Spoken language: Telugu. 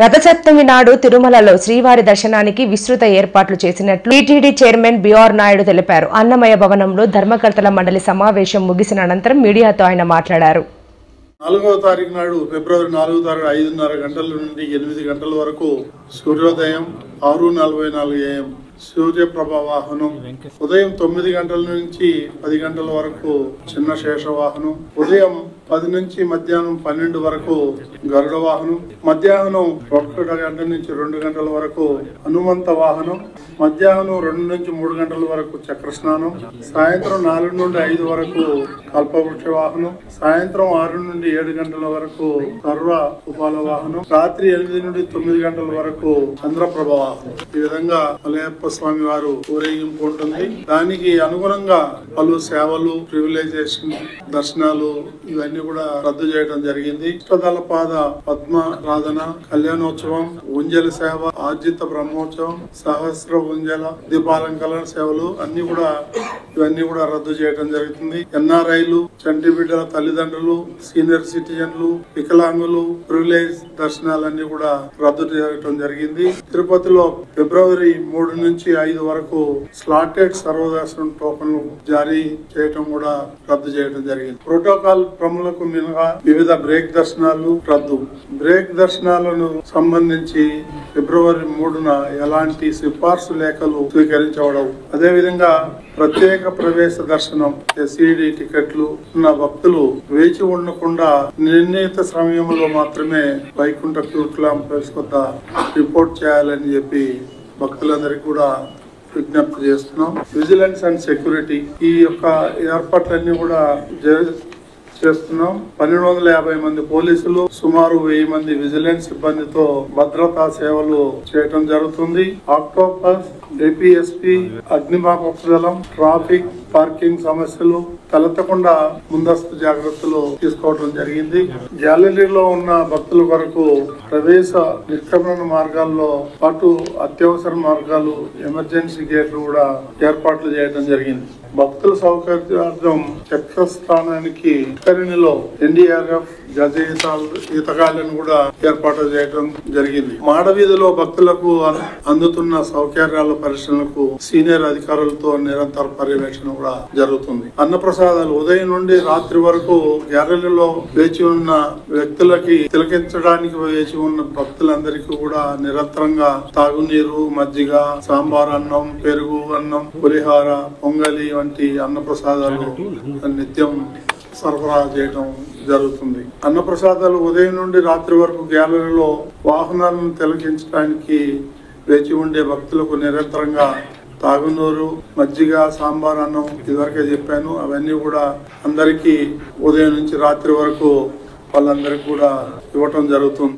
రథసప్తమి నాడు తిరుమలలో శ్రీవారి దర్శనానికి విస్తృత ఏర్పాట్లు చేసినట్లు టీటీడీ చైర్మన్ బిఆర్ నాయుడు తెలిపారు. అన్నమయ్య భవనంలో ధర్మకర్తల మండలి సమావేశం ముగిసిన అనంతరం మీడియాతో ఆయన మాట్లాడారు. 4వ తారీఖు నాడు ఫిబ్రవరి 4వ తారీఖు 5:30 గంటల నుండి 8 గంటల వరకు సూర్యోదయం, 6:44 AM సూర్యప్రభ వాహనం, ఉదయం 9 గంటల నుంచి 10 గంటల వరకు చిన్న శేష వాహనం, ఉదయం 10 నుంచి మధ్యాహ్నం 12 వరకు గరుడ వాహనం, మధ్యాహ్నం 1 గంట నుంచి 2 గంటల వరకు హనుమంత వాహనం, మధ్యాహ్నం 2 నుంచి 3 గంటల వరకు చక్ర స్నానం, సాయంత్రం 4 నుండి 5 వరకు కల్పవృక్ష వాహనం, సాయంత్రం 6 నుండి 7 గంటల వరకు సర్వ ఉపాల వాహనం, రాత్రి 8 నుండి 9 గంటల వరకు చంద్రప్రభ వాహనం. ఈ విధంగా మలయప్ప స్వామి వారు ఊరేగింపు ఉంటుంది. దానికి అనుగుణంగా పలు సేవలు, ప్రివిలైజేషన్ దర్శనాలు ఇవన్నీ కూడా రద్దు చేయడం జరిగింది. ఇష్టదళపాద పద్మారాధన, కళ్యాణోత్సవం, ఉంజల సేవ, ఆర్జిత బ్రహ్మోత్సవం, సహస్ర ఉంజల దీపాలంకరణ సేవలు ఇవన్నీ కూడా రద్దు చేయడం జరుగుతుంది. ఎన్ఆర్ఐలు, చంటి బిడ్డల తల్లిదండ్రులు, సీనియర్ సిటిజన్లు, వికలాంగులు ప్రివిలేజ్ దర్శనాలన్నీ కూడా రద్దు చేయడం జరిగింది. తిరుపతిలో ఫిబ్రవరి 3 నుంచి 5 వరకు స్లాటెడ్ సర్వదర్శనం టోకన్లు జారీ చేయటం కూడా రద్దు చేయడం జరిగింది. ప్రోటోకాల్ ప్రములకు మినహా వివిధ బ్రేక్ దర్శనాలు రద్దు. బ్రేక్ దర్శనాలను సంబంధించి ఫిబ్రవరి 3న ఎలాంటి సిఫార్సు లేఖలు స్వీకరించబడవు. అదేవిధంగా ప్రత్యేక ప్రవేశ దర్శనం ఎస్ఈడి టికెట్లు ఉన్న భక్తులు వేచి ఉండకుండా నిర్ణీత సమయంలో మాత్రమే వైకుంఠ క్యూక్లాంప్లెక్స్ వద్ద రిపోర్ట్ చేయాలని చెప్పి భక్తులందరికీ కూడా విజ్ఞప్తి చేస్తున్నాం. విజిలెన్స్ అండ్ సెక్యూరిటీ ఈ యొక్క ఏర్పాట్లన్నీ కూడా చేస్తున్నాం. 1250 మంది పోలీసులు, సుమారు 1000 మంది విజిలెన్స్ సిబ్బందితో భద్రతా సేవలు చేయడం జరుగుతుంది. ఆక్టోపస్, ఏపీఎస్పీ, అగ్నిమాపక దళం, ట్రాఫిక్, పార్కింగ్ సమస్యలు తలెత్తకుండా ముందస్తు జాగ్రత్తలు తీసుకోవడం జరిగింది. గ్యాలరీలో ఉన్న భక్తుల కొరకు ప్రవేశ నిష్క్రమణ మార్గాల్లో పాటు అత్యవసర మార్గాలు, ఎమర్జెన్సీ గేట్లు కూడా ఏర్పాట్లు చేయడం జరిగింది. భక్తుల సౌకర్యార్థం చక్ర స్థానానికి కరిణిలో ఎన్డీఆర్ఎఫ్ ఈతగాళ్లను కూడా ఏర్పాటు చేయడం జరిగింది. మాడవీధిలో భక్తులకు అందుతున్న సౌకర్యాల పరిశీలనకు సీనియర్ అధికారులతో నిరంతర పర్యవేక్షణ కూడా జరుగుతుంది. అన్నప్రసాదాలు ఉదయం నుండి రాత్రి వరకు గ్యాలరీలో వేచి ఉన్న వ్యక్తులకి తిలకించడానికి వేచి ఉన్న భక్తులందరికీ కూడా నిరంతరంగా తాగునీరు, మజ్జిగ, సాంబార్ అన్నం, పెరుగు అన్నం, పులిహార, పొంగలి వంటి అన్నప్రసాదాలు నిత్యం సరఫరా చేయడం జరుగుతుంది. అన్నప్రసాదాలు ఉదయం నుండి రాత్రి వరకు గ్యాలరీలో వాహనాలను తిలకించడానికి వేచి ఉండే భక్తులకు నిరంతరంగా తాగునూరు, మజ్జిగ, సాంబార్ అన్నం ఇదివరకే చెప్పాను. అవన్నీ కూడా అందరికీ ఉదయం నుంచి రాత్రి వరకు వాళ్ళందరికీ కూడా ఇవ్వటం జరుగుతుంది.